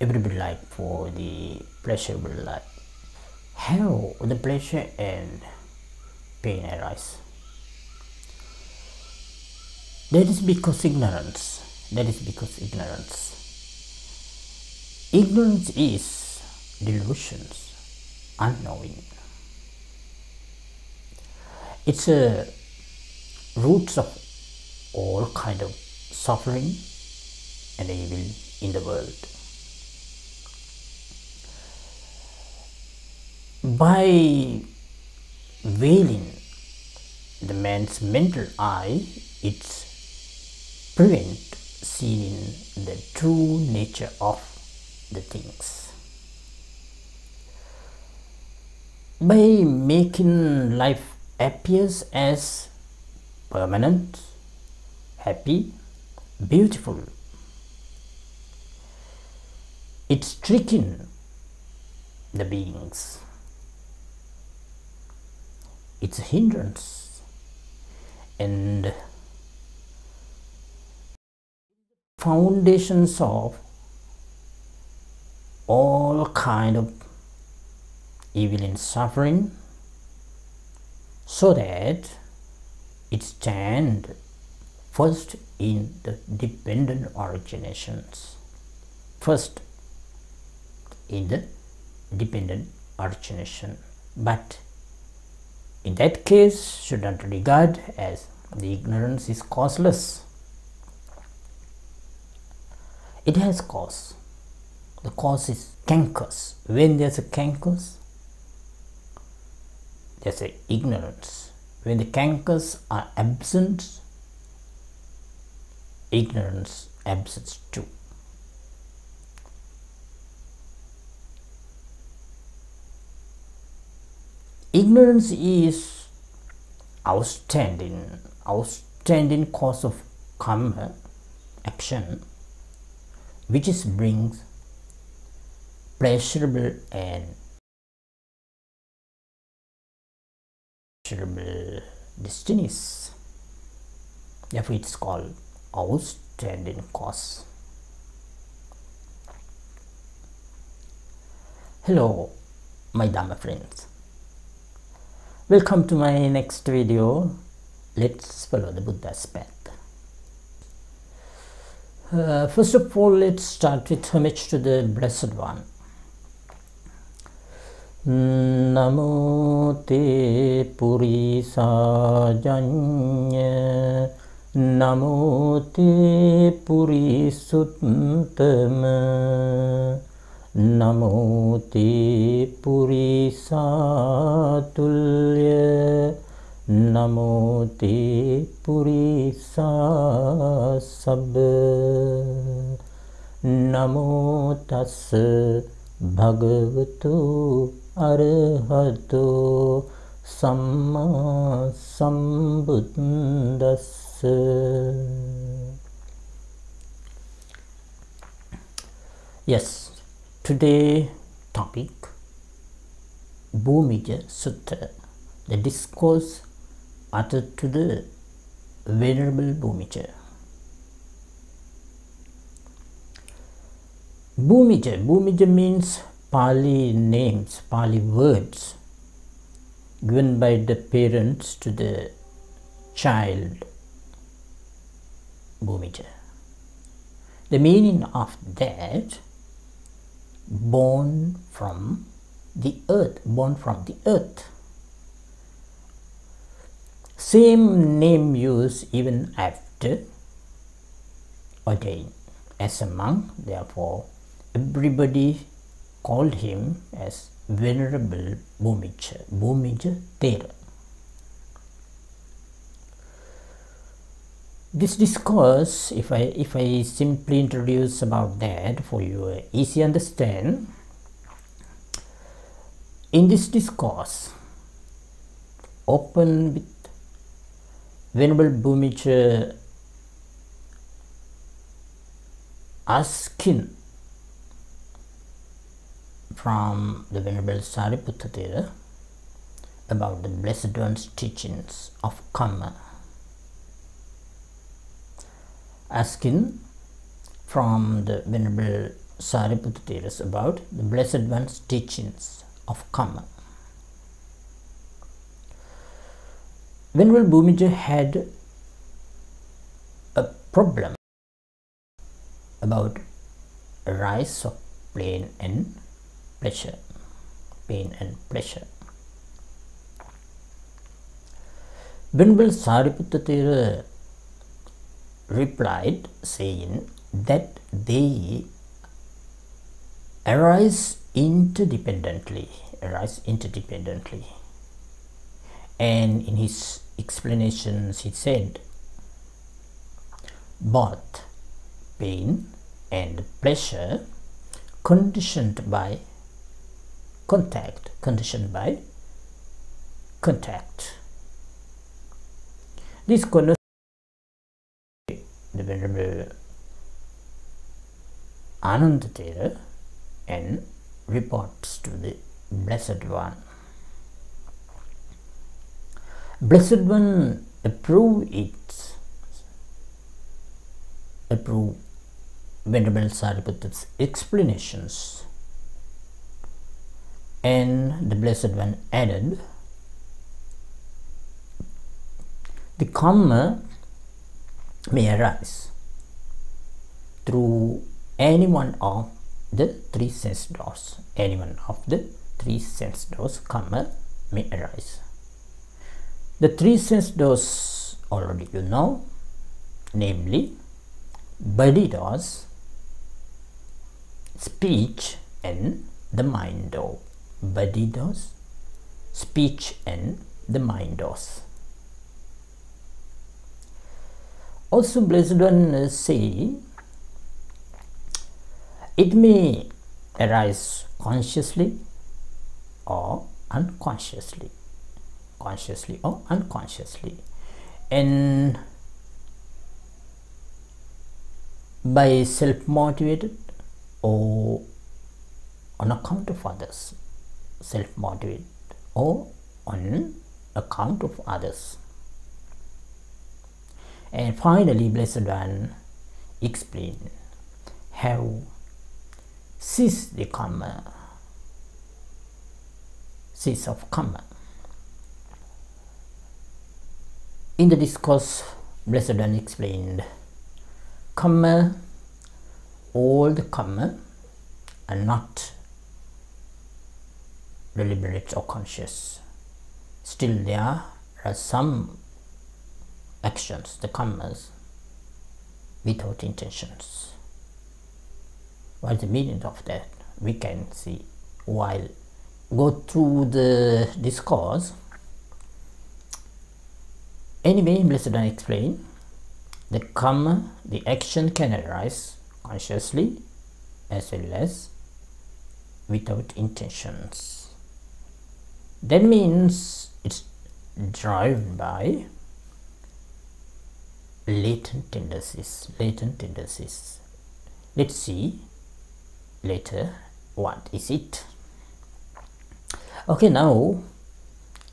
everybody like for the pleasurable life. How the pleasure and pain arise? That is because ignorance. That is because ignorance. Ignorance is delusions, unknowing. It's a roots of all kind of suffering and evil in the world. By veiling the man's mental eye, it's prevent seeing the true nature of the things. By making life appears as permanent, happy, beautiful, it's tricking the beings. It's a hindrance, and foundations of all kind of evil and suffering, so that it stand first in the dependent originations. First in the dependent origination, but in that case should not regard as the ignorance is causeless. It has cause. The cause is cankers. When there's a cankers, there's a ignorance. When the cankers are absent, ignorance absents too. Ignorance is outstanding cause of karma action, which is brings pleasurable and pleasurable destinies. Therefore, it's called outstanding cause. Hello, my Dhamma friends. Welcome to my next video. Let's follow the Buddha's path. First of all, let's start with homage to the Blessed One. Namo te purisa janya, Namo te purisuttama, Namo te purisa tulya, Namo te purisa sabba, Namo tassa bhagavato arahato samma sambuddhassa. Yes, today topic Bhumija Sutta, the discourse uttered to the Venerable Bhumija. Bhumija means Pali names, Pali words given by the parents to the child. Bhumija. The meaning of that, born from the earth, Same name used even after ordained as a monk. Therefore, everybody called him as Venerable Bhumija, Bhumija Thera. This discourse, if I simply introduce about that for you easy understand, in this discourse, open with Venerable Bhumija asking from the Venerable Sariputta Thera about the Blessed One's teachings of karma. Asking from the Venerable Sariputta Theras about the Blessed One's teachings of karma. Venerable Bhumija had a problem about a rise of pain and pleasure. Venerable Sariputta Thera replied saying that they arise interdependently, and in his explanations he said both pain and pleasure conditioned by contact. This condition the Venerable Ananda Thera and reports to the Blessed One. Blessed One approved Venerable Sariputta's explanations, and the Blessed One added, the karma may arise through any one of the three sense doors. Karma may arise. The three sense doors already you know, namely body doors, speech, and the mind door. Body doors, speech, and the mind doors. Also, Blessed One say it may arise consciously or unconsciously, and by self-motivated or on account of others. And finally, Blessed One explained how cease of karma. In the discourse, Blessed One explained karma, all the karma are not deliberate or conscious. Still there are some actions, the karmas, without intentions. What is the meaning of that? We can see while go through the discourse. Anyway, Blessed One explained the karma, the action can arise consciously as well as without intentions. That means it's driven by latent tendencies. Let's see later what is it. Okay, now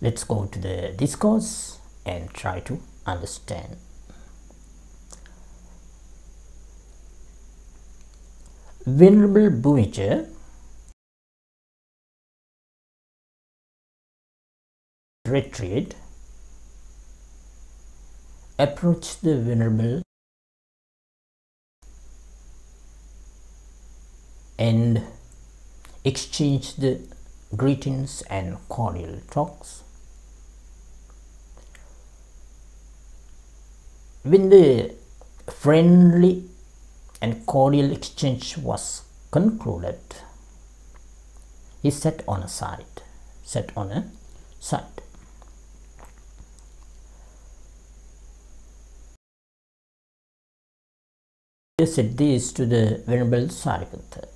let's go to the discourse and try to understand. Venerable Bhumija retreat approached the Venerable and exchanged the greetings and cordial talks. When the friendly and cordial exchange was concluded, he sat on a side. He said this to the Venerable Sariputta.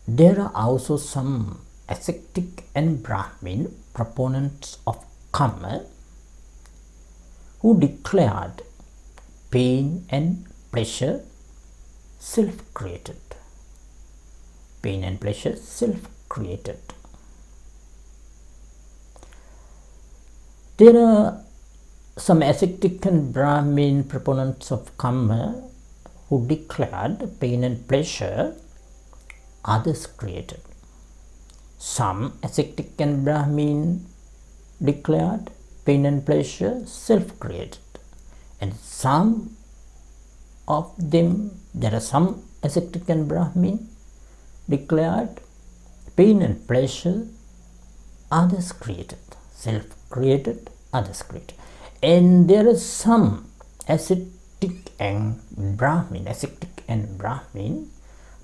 There are also some ascetic and Brahmin proponents of karma who declared pain and pleasure self-created. There are some ascetic and Brahmin proponents of karma who declared pain and pleasure, others created. Some ascetic and Brahmin declared pain and pleasure self-created, and some of them, there are some ascetic and Brahmin declared pain and pleasure others created, self-created, others created. And there are some ascetic and Brahmin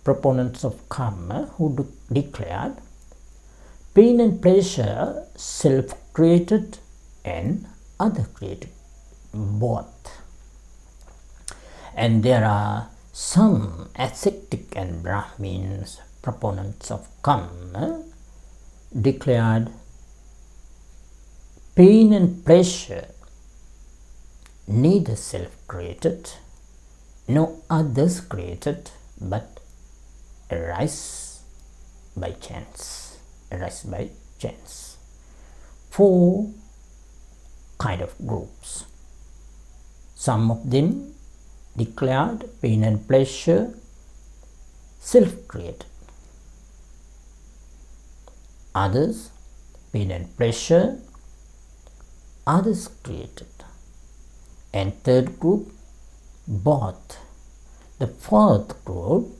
proponents of karma who declared pain and pleasure self-created and other created, both. And there are some ascetic and Brahmins proponents of karma declared pain and pleasure neither self-created nor others created, but arise by chance. Arise by chance. 4 kind of groups. Some of them declared pain and pleasure self-created. Others, pain and pleasure others created. And third group, both. The fourth group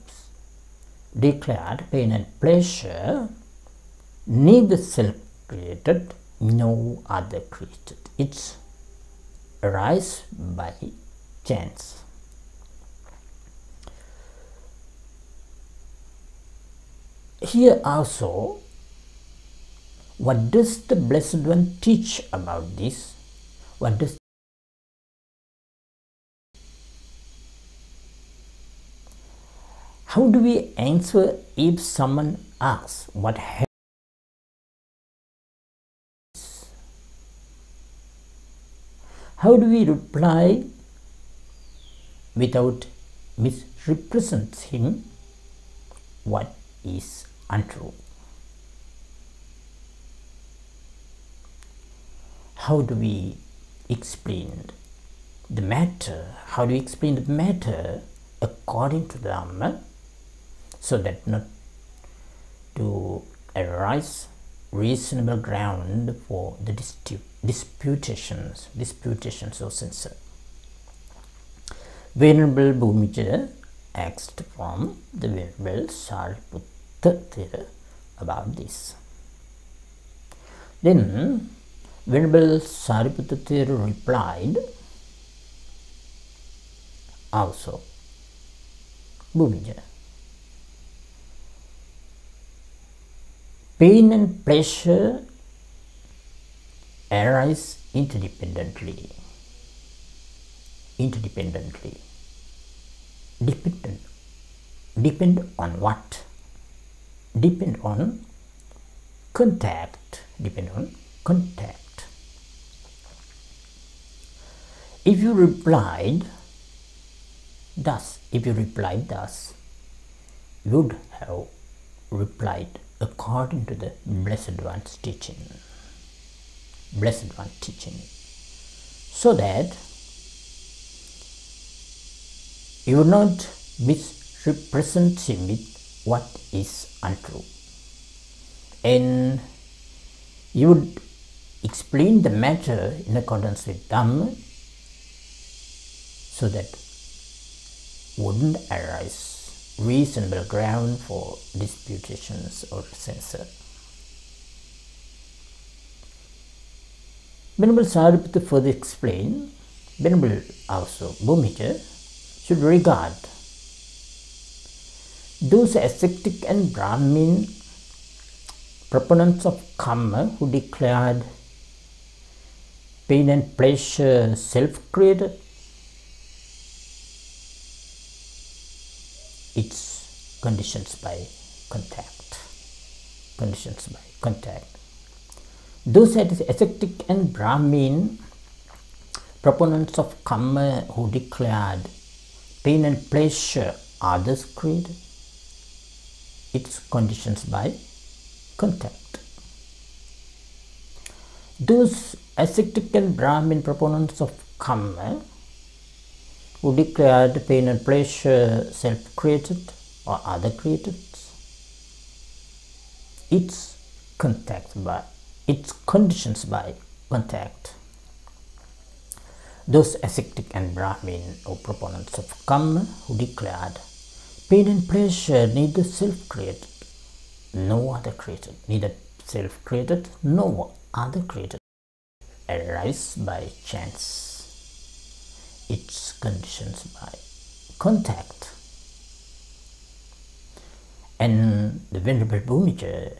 declared pain and pleasure neither self-created nor other created. It's arise by chance. Here also, what does the Blessed One teach about this? How do we answer if someone asks what hell is? How do we reply without misrepresenting what is untrue? How do we explain the matter? How do we explain the matter according to the Dhamma, so that not to arise reasonable ground for the disputations of censor? Venerable Bhumija asked from the Venerable Sariputta Thera about this. Then Venerable Sariputta Thera replied also, Bhumija, pain and pleasure arise interdependently. Depend on what? Depend on contact. If you replied thus, you would have replied according to the Blessed One's teaching. So that you would not misrepresent him with what is untrue. And you would explain the matter in accordance with Dhamma, so that wouldn't arise reasonable ground for disputations or censure. Venerable Sariputta further explained, Venerable also Bhumija should regard those ascetic and Brahmin proponents of karma who declared pain and pleasure self-created. It's conditions by contact. Those ascetic and Brahmin proponents of karma who declared pain and pleasure others created, it's conditions by contact. Those ascetic and Brahmin proponents of karma who declared pain and pleasure self-created or other created. Its conditions by contact. Those ascetic and Brahmin or proponents of karma who declared pain and pleasure neither self-created, no other created, neither self-created, no other created, arise by chance. Its conditions by contact. And the Venerable Bhumija,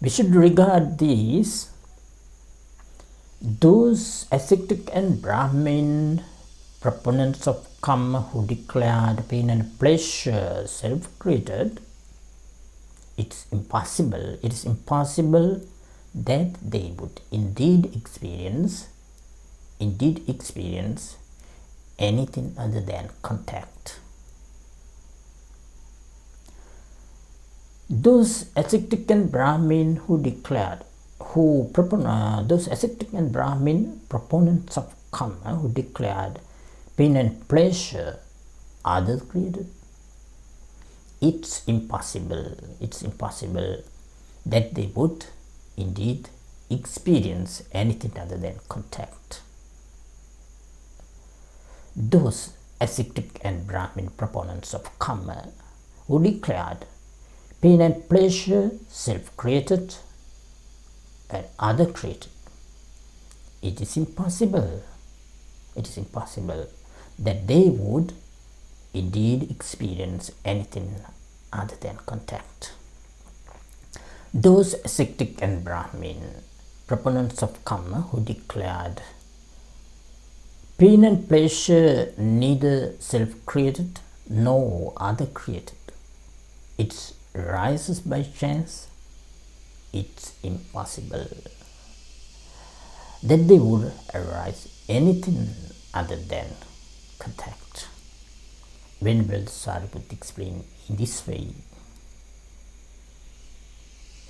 we should regard those ascetic and Brahmin proponents of karma who declared pain and pleasure self-created. It is impossible that they would indeed experience anything other than contact. Those ascetic and Brahmin those ascetic and Brahmin proponents of karma who declared pain and pleasure others created, it's impossible that they would indeed experience anything other than contact. Those ascetic and Brahmin proponents of karma who declared pain and pleasure self-created and other created, it is impossible that they would indeed experience anything other than contact. Those ascetic and Brahmin proponents of karma who declared pain and pleasure neither self-created nor other created, it arises by chance, it's impossible that they would arise anything other than contact. Venerable Sariputta explained in this way,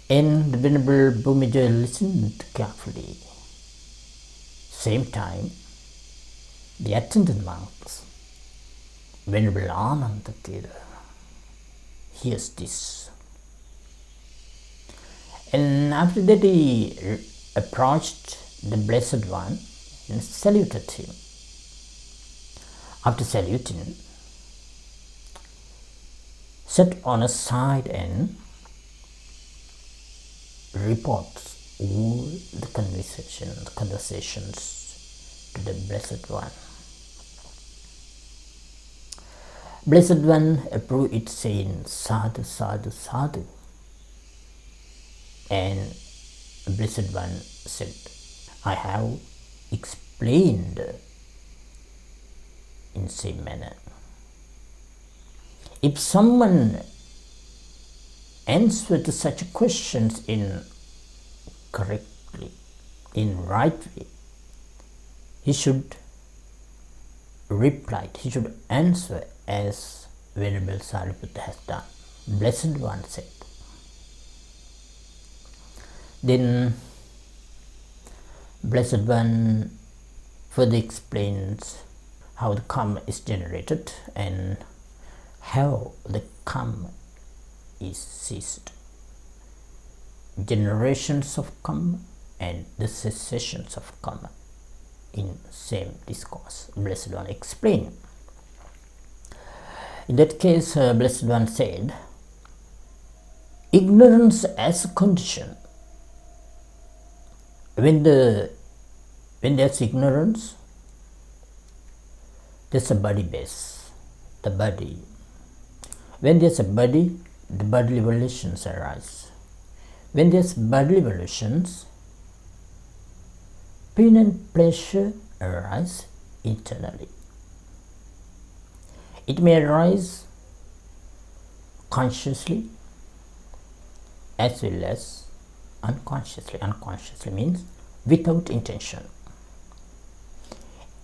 and the Venerable Bhumija listened carefully. Same time, the attendant monks, Venerable Anantatira, hears this, and after that he approached the Blessed One and saluted him. After saluting, sat on a side and reports all the conversations to the Blessed One. Blessed One approved it, saying, "Sadhu, sadhu, sadhu." And Blessed One said, "I have explained in same manner. If someone answers to such questions in correctly, in right way, he should reply, he should answer as Venerable Sariputta has done." Blessed One said. Then Blessed One further explains how the karma is generated and how the karma is ceased. Generations of karma and the cessations of karma in same discourse. Blessed One explained. In that case, Blessed One said, ignorance as a condition. When there's ignorance, there's a body base, the body. When there's a body, the bodily volitions arise. When there's bodily volitions, pain and pleasure arise internally. It may arise consciously as well as unconsciously. Unconsciously means without intention.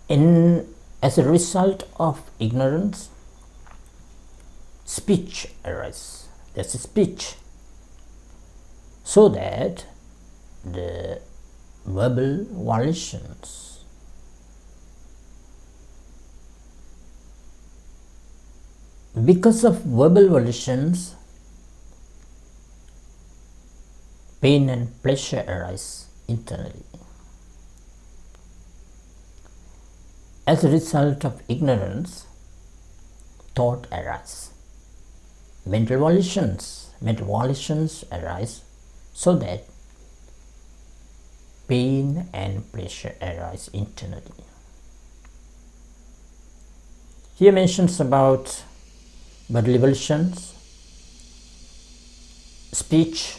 And as a result of ignorance, speech arises. There's a speech. So that the verbal volitions Because of verbal volitions, pain and pleasure arise internally. As a result of ignorance, thought arises. Mental volitions arise so that pain and pleasure arise internally. Here mentions about bodily volitions, speech,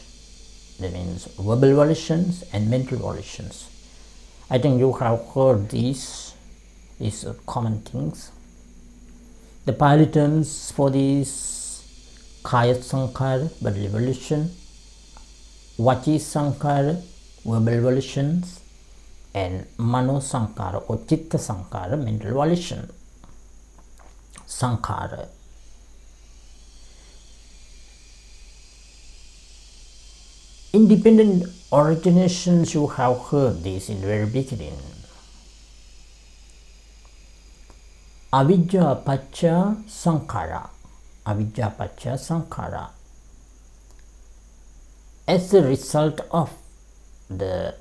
that means verbal volitions, and mental volitions. I think you have heard these common things. The Pali terms for these: Kaya Sankhara, bodily volition; Vachi Sankhara, verbal volitions; and Mano Sankhara or Chitta Sankhara, mental volition. Sankhara. Independent originations, you have heard this in the very beginning. Avidya Pacha Sankhara. Avidya Pacha Sankhara. As a result of the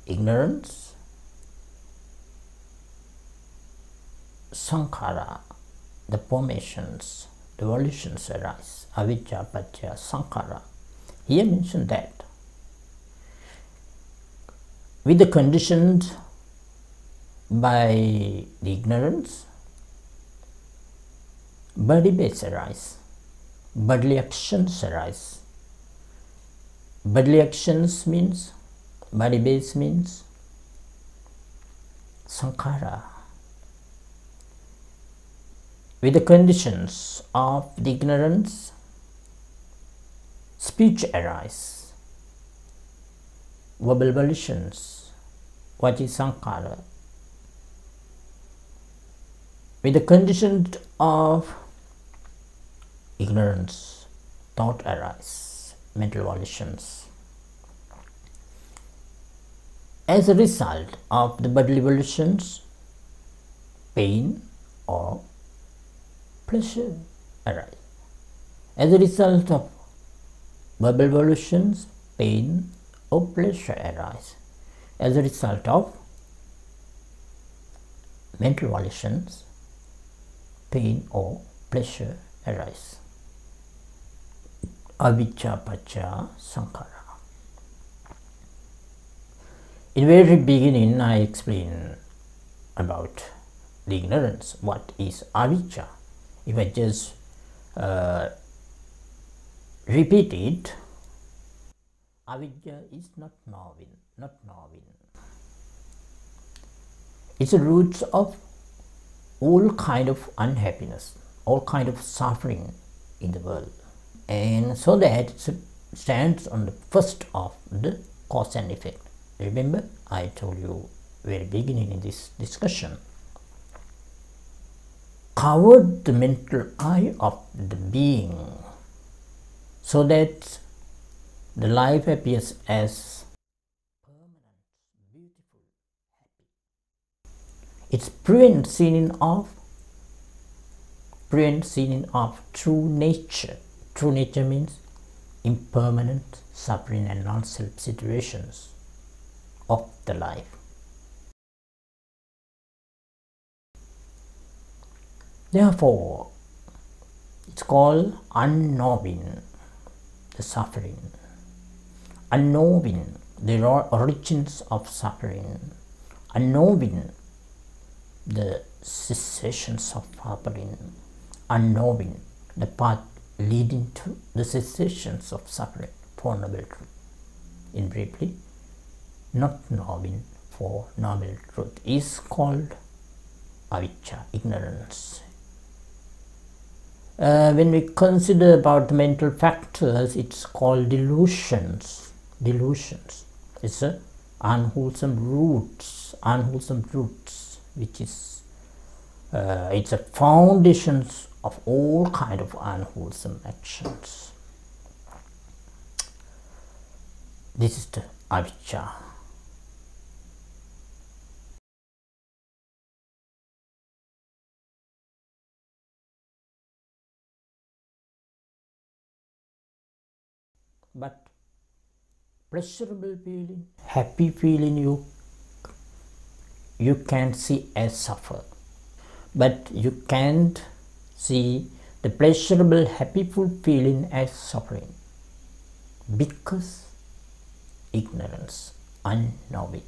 ignorance, Sankhara, the formations, the volitions arise. Avidya Pacha Sankhara. Here mentioned that with the conditions by the ignorance, body base arise, bodily actions arise. Bodily actions means, body base means sankhara. With the conditions of the ignorance, speech arise, verbal volitions, vachi sankhara. With the conditions of ignorance, thought arise, mental volitions. As a result of the bodily volitions, pain or pleasure arise. As a result of verbal volitions, pain or pleasure arise. As a result of mental volitions, pain or pleasure arise. Avijja Pacha Sankhara. In the very beginning, I explained about the ignorance. What is avijja? If I just repeat it, avijja is not knowing. It's the roots of all kind of unhappiness, all kind of suffering in the world. And so that it stands on the first of the cause and effect. Remember, I told you very beginning in this discussion. Covered the mental eye of the being so that the life appears as permanent, beautiful, happy. It's prevent seeing of true nature. True nature means impermanent, suffering and non-self situations of the life. Therefore, it's called unknowing the suffering, unknowing the origins of suffering, unknowing the cessations of suffering, unknowing the path leading to the cessations of suffering. Four Noble Truth. In briefly, not knowing Four Noble Truth is called avijja, ignorance. When we consider about the mental factors, it's called delusions. It's a unwholesome roots, which is it's a foundations of all kind of unwholesome actions. This is the avijja. but pleasurable feeling, happy feeling you can see as suffer, but you can't see the pleasurable happyful feeling as suffering because ignorance, unknowing.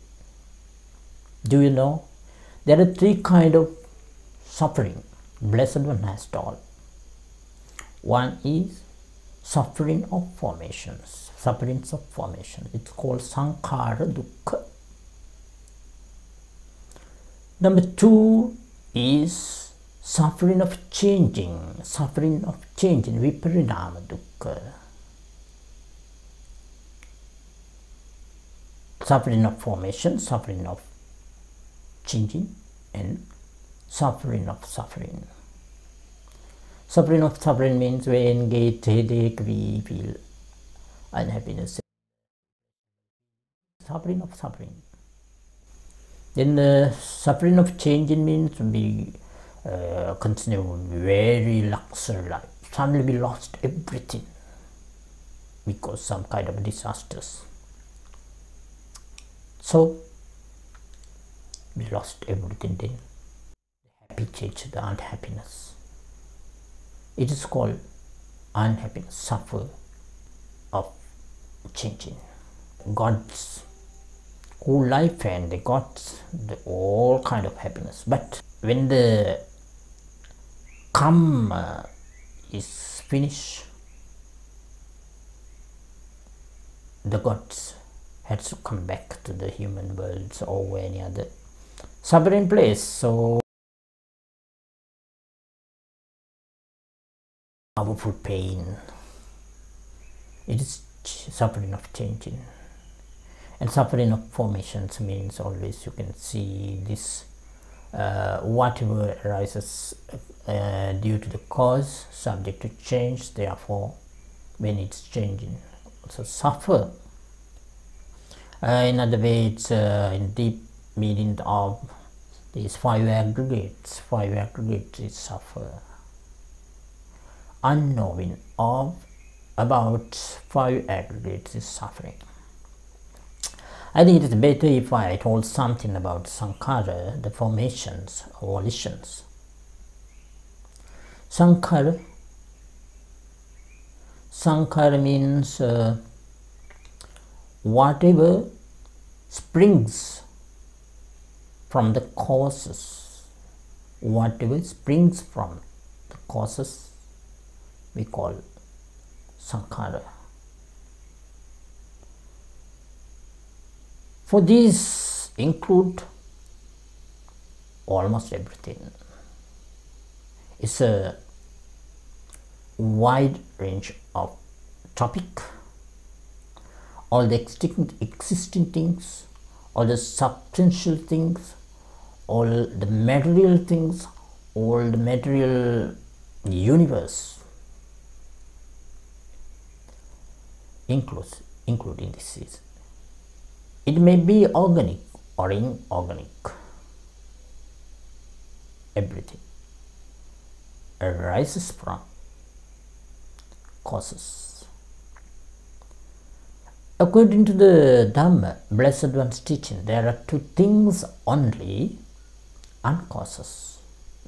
Do you know there are three kinds of suffering Blessed One has told. One is suffering of formations, sufferings of formation. It's called sankhara dukkha. Number two is suffering of changing, viparinama dukkha. Suffering of formation, suffering of changing, and suffering of suffering. Suffering of suffering means when get headache, we feel unhappiness. Suffering of suffering. Then the suffering of changing means we continue very luxury life. Suddenly we lost everything because some kind of disasters. So we lost everything, then the happy change the unhappiness. It is called unhappiness, suffer of changing. God's whole life and they got all kind of happiness. But when the karma is finished, the gods has to come back to the human world or any other suffering place. So powerful pain. It is suffering of changing. And suffering of formations means always you can see this whatever arises due to the cause subject to change, therefore when it's changing also suffer. In other way, it's in deep meaning of these five aggregates is suffer. Unknowing of about five aggregates is suffering. I think it is better if I told something about sankhara, the formations, volitions. Sankhara means whatever springs from the causes, we call sankhara. For these include almost everything. It's a wide range of topic. All the existing things, all the substantial things, all the material things, all the material universe including this is. It may be organic or inorganic. Everything arises from causes. According to the Dhamma, Blessed One's teaching, there are two things only uncauses,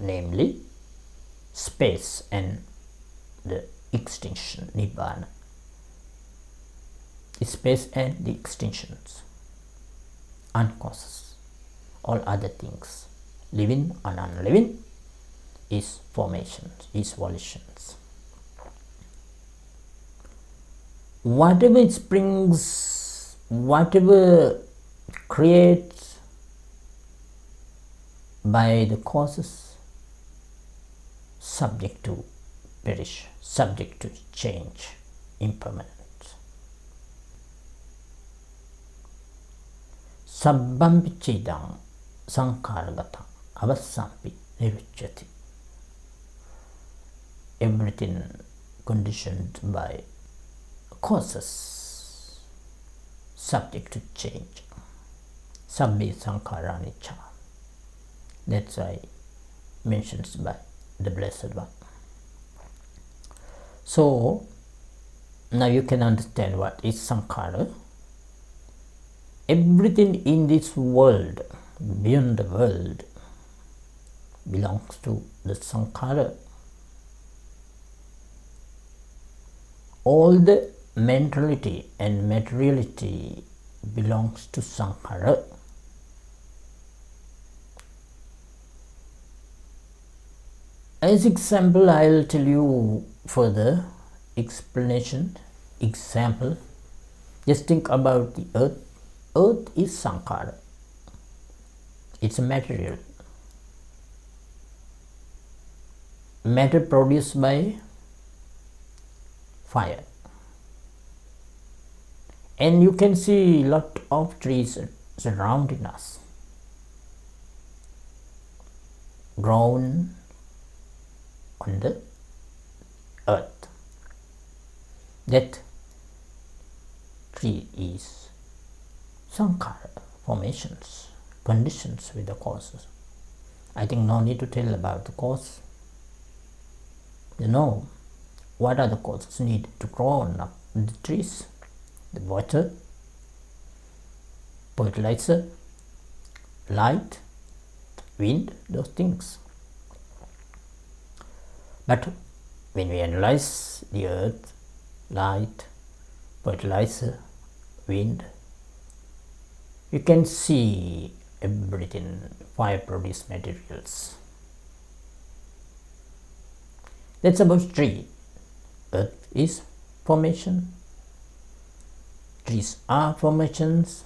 namely space and the extinction, Nibbana. Space and the extinctions, uncauses. All other things, living and unliving, is formations, is volitions. Whatever it springs, whatever creates by the causes, subject to perish, subject to change, impermanent. Sabbam pichidam sankharagatam avassampi niruchyati. Everything conditioned by causes, subject to change. Sabbi sankhara anicca. That's why mentioned by the Blessed One. So Now you can understand what is sankhara. Everything in this world, beyond the world, belongs to the sankhara. All the mentality and materiality belongs to sankhara. As example, I'll tell you further explanation. Example, just think about the earth. Earth is sankhara. It's a material. Matter produced by fire. And you can see a lot of trees surrounding us, grown on the earth. That tree is sankhara, formations, conditions with the causes. I think no need to tell about the cause. You know what are the causes needed to grow up the trees? The water, fertilizer, light, wind, those things. But when we analyze the earth, light, fertilizer, wind, you can see everything, fire produced materials. That's about tree. Earth is formation. Trees are formations.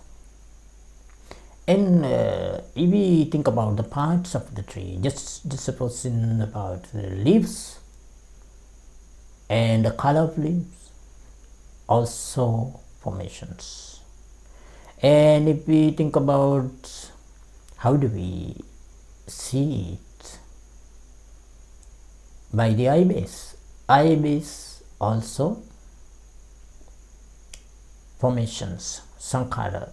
And if we think about the parts of the tree, just supposing about the leaves and the color of leaves, also formations. And if we think about how do we see it, by the eye base. Eye base also formations, sankhara,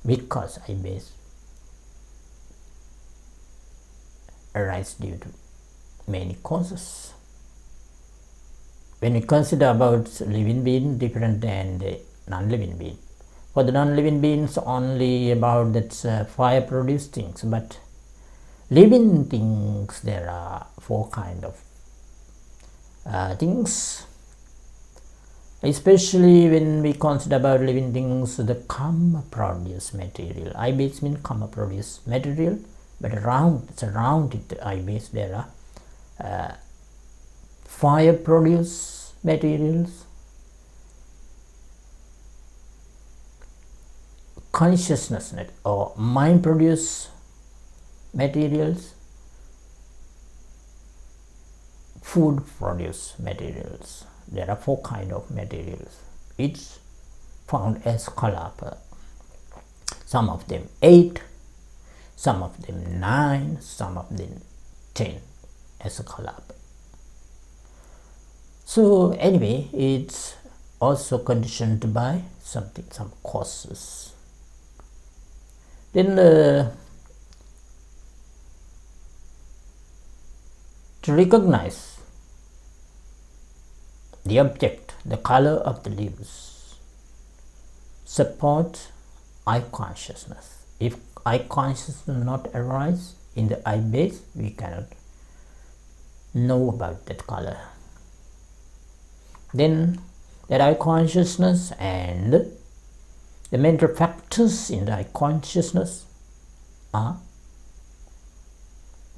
because eye base arise due to many causes. When we consider about living being different than the non-living being, for the non-living beings only about that fire produced things, but living things, there are four kind of things. Especially when we consider about living things, the karma produced material. Eye base means karma produced material, but surrounded the eye base there are fire produced materials, consciousness or mind produced materials, food produced materials. There are four kinds of materials. It's found as kalapa. Some of them 8, some of them 9, some of them 10 as a kalapa. So anyway, it's also conditioned by some causes. Then to recognize the object, the color of the leaves, support eye consciousness. If eye consciousness does not arise in the eye base, we cannot know about that color. Then that eye consciousness and the mental factors in the eye consciousness are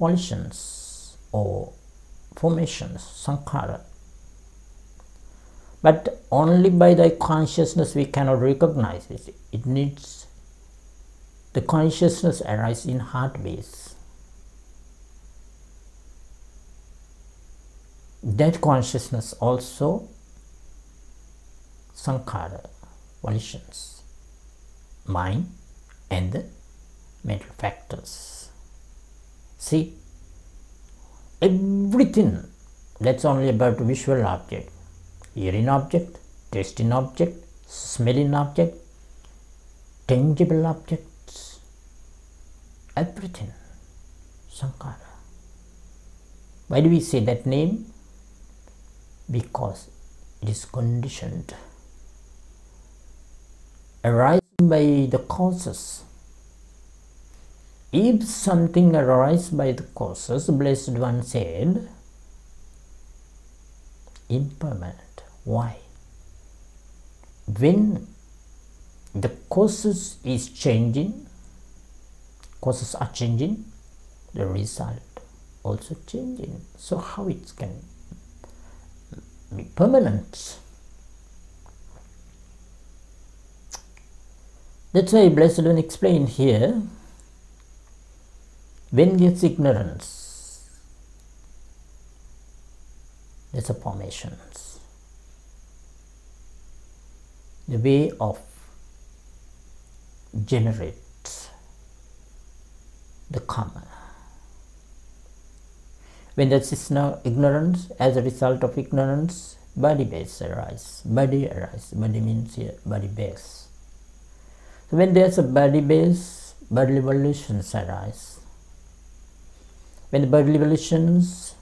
volitions or formations, sankhara. But only by the consciousness we cannot recognize it. It needs the consciousness arise in heart base. That consciousness also sankhara, volitions, mind and the mental factors. See, everything that's only about visual object. Hearing object, tasting object, smelling object, tangible objects, everything, sankhara. Why do we say that name? Because it is conditioned, arising by the causes. If something arises by the causes, Blessed One said, impermanent. Why? When the causes is changing, causes are changing, the result also changing. So how it can be permanent? That's why Blessed One explained here, when there's ignorance, there's a formations. The way of generates the karma. When there is no ignorance, as a result of ignorance, body base arises. Body arises. Body means here body base. So when there's a body base, bodily volitions arise. When the bodily volitions,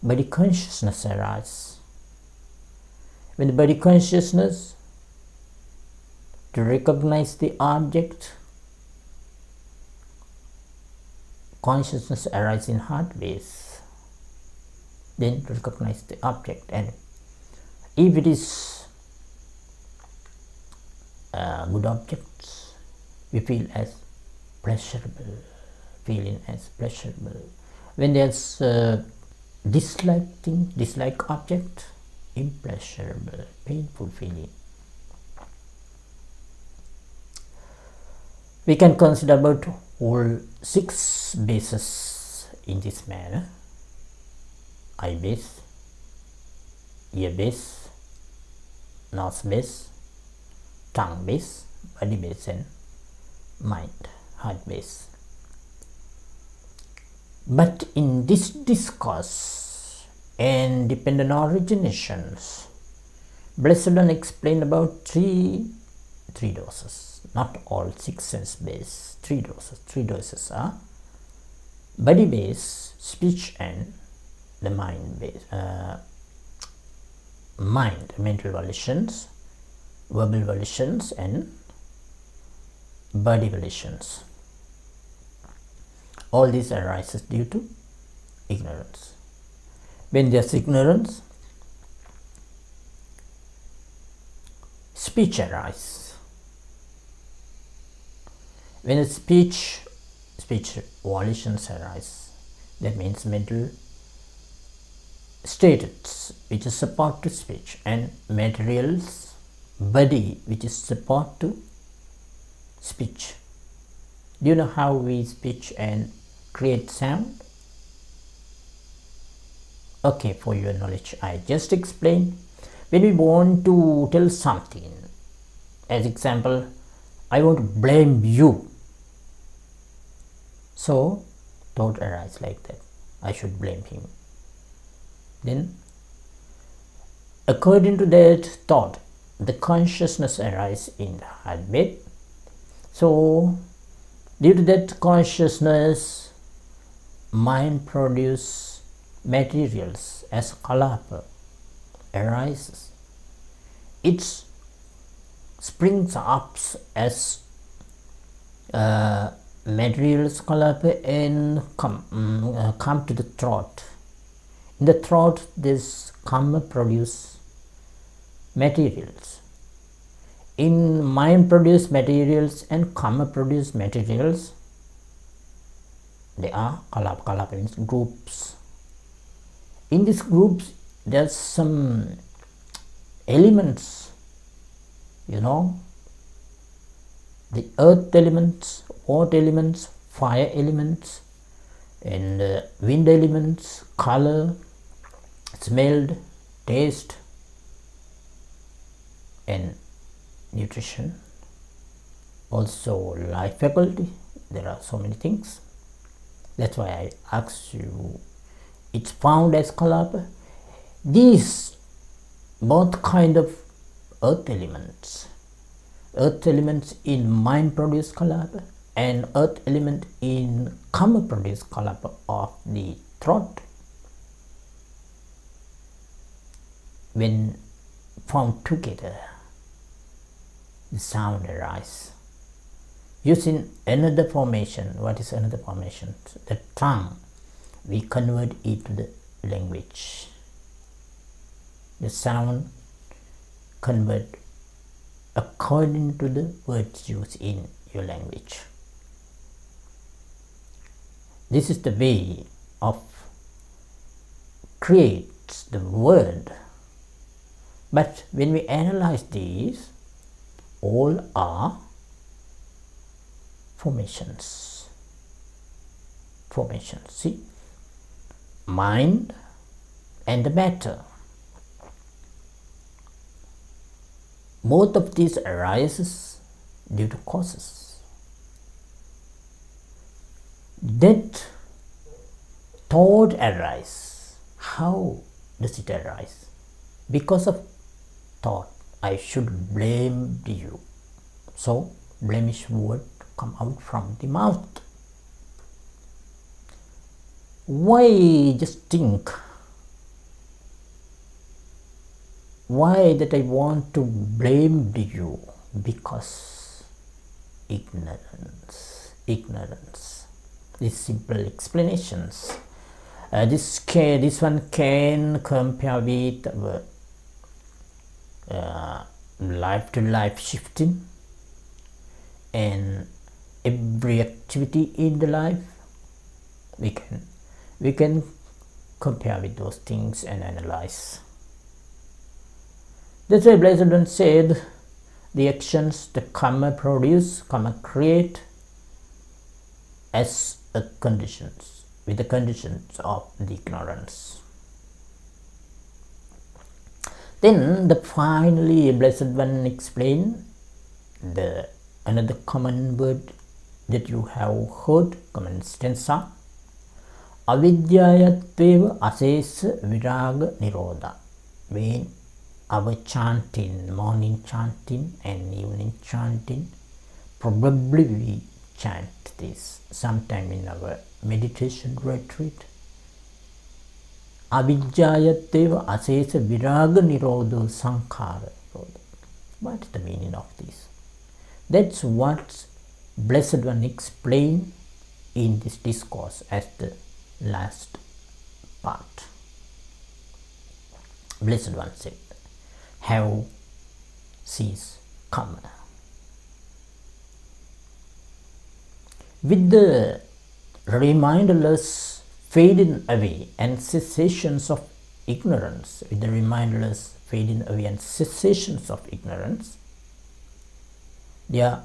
body consciousness arises. When the body consciousness to recognize the object, consciousness arises in heart base, then to recognize the object. And if it is good objects, we feel as pleasurable, feeling as pleasurable. When there's dislike object, impreasurable, painful feeling. We can consider about all 6 bases in this manner: eye base, ear base, nose base, tongue base, body base, and mind, heart base. But in this discourse and dependent originations, Blessed One explained about three doses, not all 6 sense base, 3 doses. 3 doses are body base, speech, and the mind base. Mind, mental volitions, verbal volitions, and body volitions. All these arises due to ignorance. When there's ignorance, speech arises. When a speech volitions arise, that means mental states which is support to speech, and materials, body which is support to speech. Do you know how we speak and create sound? Okay, for your knowledge, I just explained. When we want to tell something, as example, I want to blame you. So thought arises like that, I should blame him. Then according to that thought, the consciousness arises in the heartbeat. So due to that consciousness, mind produces materials as kalapa arises. It springs up as materials kalapa and come to the throat. In the throat, this karma produce materials. In mind produce materials and karma produce materials. They are kalapa. Kalapa means groups. In these groups, there's some elements, you know, the earth elements, water elements, fire elements, and wind elements, color, smell, taste, and nutrition. Also life faculty. There are so many things. That's why I asked you, it's found as kalapa. These both kind of earth elements in mind produce kalapa, and earth element in karma produce kalapa of the throat. when found together, the sound arises. Using another formation, what is another formation? The tongue, we convert it to the language. The sound convert according to the words used in your language. This is the way of creates the word. But when we analyze these, all are formations. See, mind and the matter. Both of these arises due to causes. That thought arises. How does it arise? Because of thought, I should blame you. So, blemish word come out from the mouth. Why just think? Why that I want to blame you? Because ignorance. These simple explanations. This one can compare with life to life shifting, and every activity in the life we can compare with those things and analyze. That's why Blessed One said the actions the karma produce, karma create as a conditions, with the conditions of the ignorance. Then finally Blessed One explained the another common word that you have heard, common stanza. Avidyayatpeva asesa viraga nirodha. When our chanting, morning chanting and evening chanting, probably we chant this sometime in our meditation retreat. Avidyayatpeva asesa viraga nirodha sankhara. What is the meaning of this? That's what Blessed One explained in this discourse as the last part. Blessed One said, have ceased karma. With the reminderless fading away and cessations of ignorance, there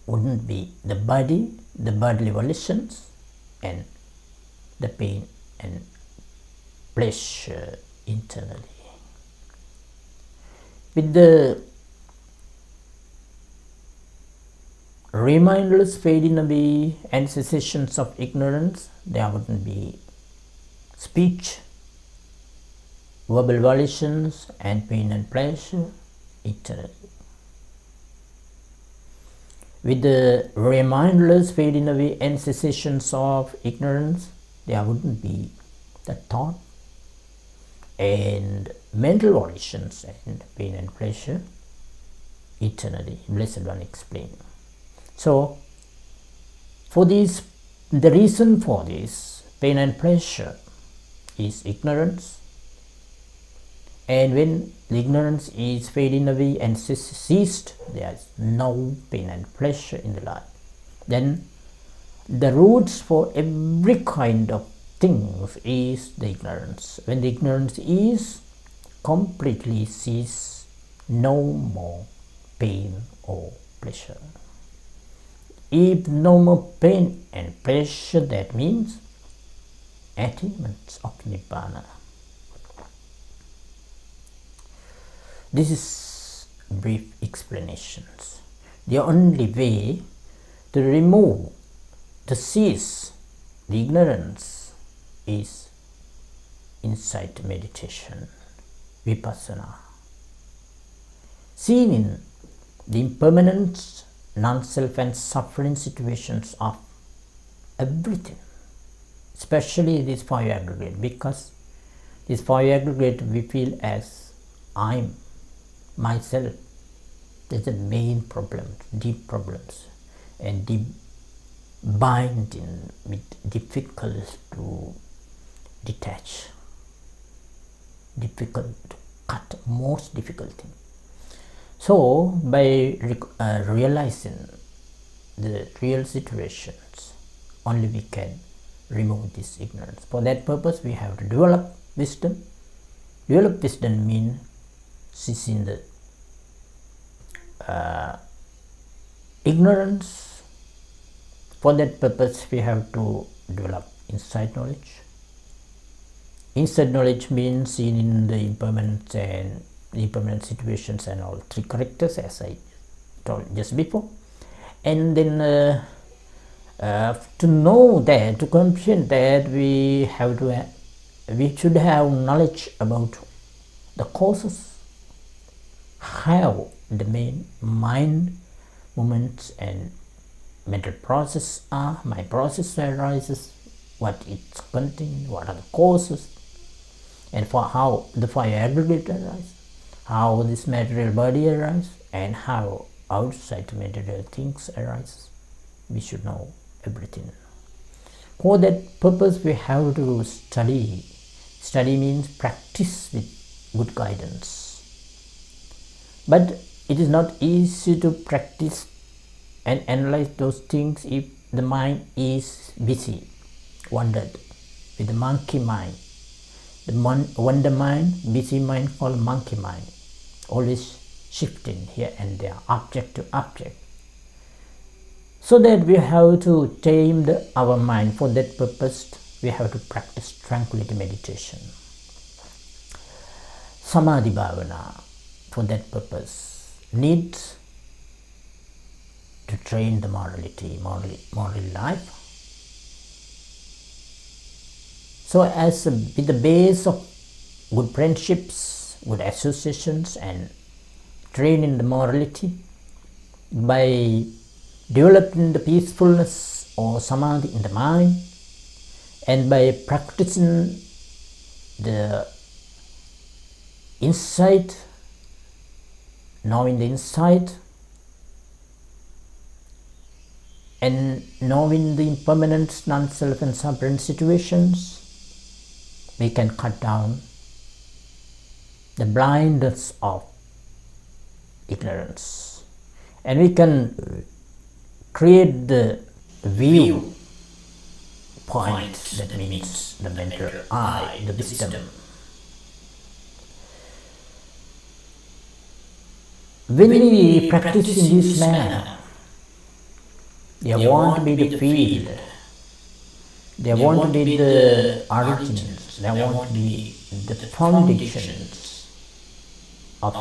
wouldn't be the body, the bodily volitions, and the pain and pleasure internally. With the reminderless fading away and cessations of ignorance, there wouldn't be speech, verbal volitions, and pain and pleasure internally. With the reminderless fading away and cessations of ignorance, there wouldn't be the thought and mental volitions and pain and pleasure eternally. Blessed One explained. So, for this, the reason for this pain and pleasure is ignorance, and when the ignorance is fading away and ceased, there is no pain and pleasure in the life. Then the roots for every kind of things is the ignorance. When the ignorance is completely ceased, no more pain or pleasure. If no more pain and pleasure, that means attainment of Nibbana. This is brief explanations. The only way to remove, to cease the ignorance is insight meditation, vipassana. Seeing in the impermanence, non-self and suffering situations of everything, especially these five aggregate, because This fire aggregate we feel as I'm myself. That's the main problem, deep problems, and deep binding with difficult to detach, difficult to cut, most difficult thing. So by realizing the real situations, only we can remove this ignorance. For that purpose we have to develop wisdom. Develop wisdom means ceasing the ignorance. For that purpose we have to develop insight knowledge. Insight knowledge means seeing in the impermanent and impermanent situations and all three characters, as I told just before. And then to know that, to comprehend that, we should have knowledge about the causes, how the main mind movements and mental process are, my process arises, what it's contains, what are the causes, and for how the fire aggregate arises, how this material body arises, and how outside material things arise. We should know everything. For that purpose we have to study. Study means practice with good guidance. But it is not easy to practice and analyze those things if the mind is busy, wandered, with the monkey mind. The wonder mind, busy mind called monkey mind, always shifting here and there, object to object. So that we have to tame our mind. For that purpose we have to practice tranquility meditation. Samadhi Bhavana, for that purpose, needs to train the morality, moral life. So as with the base of good friendships, good associations, and training the morality, by developing the peacefulness or samadhi in the mind, and by practicing the insight, knowing the insight, and knowing the impermanent non-self and sovereign situations, we can cut down the blindness of ignorance, and we can create the view point, that means the mental eye, the wisdom. When we practice in this manner, there won't be the field, there won't be the origins, there won't be the foundations of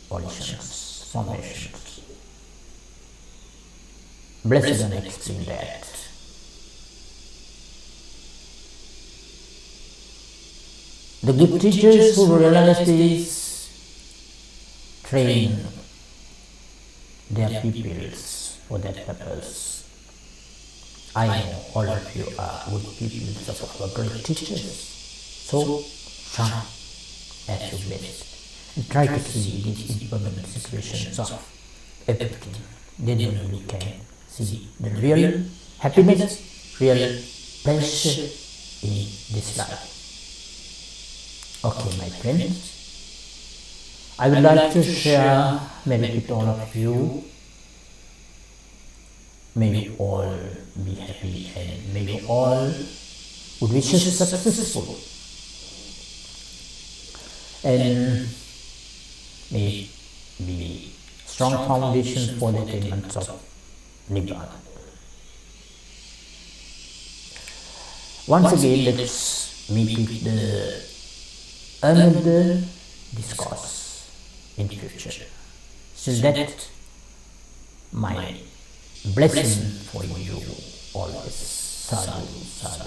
volitions, formations. Blessed and explain that. The good teachers who realize this train their pupils for that purpose. I know all of you are good pupils of our great teachers. So shine as you best and try to see these impermanent situations of everything. Then only you can see the real happiness, real pleasure in this life. Okay, my friends, I would like to share maybe with all of you. May we all be happy and may we all would wish us successful, and may it be strong foundation for the attainment of Nibbana. Once again, let's meet with another discourse in future. So that my blessing for you always. Sadhu, sadhu.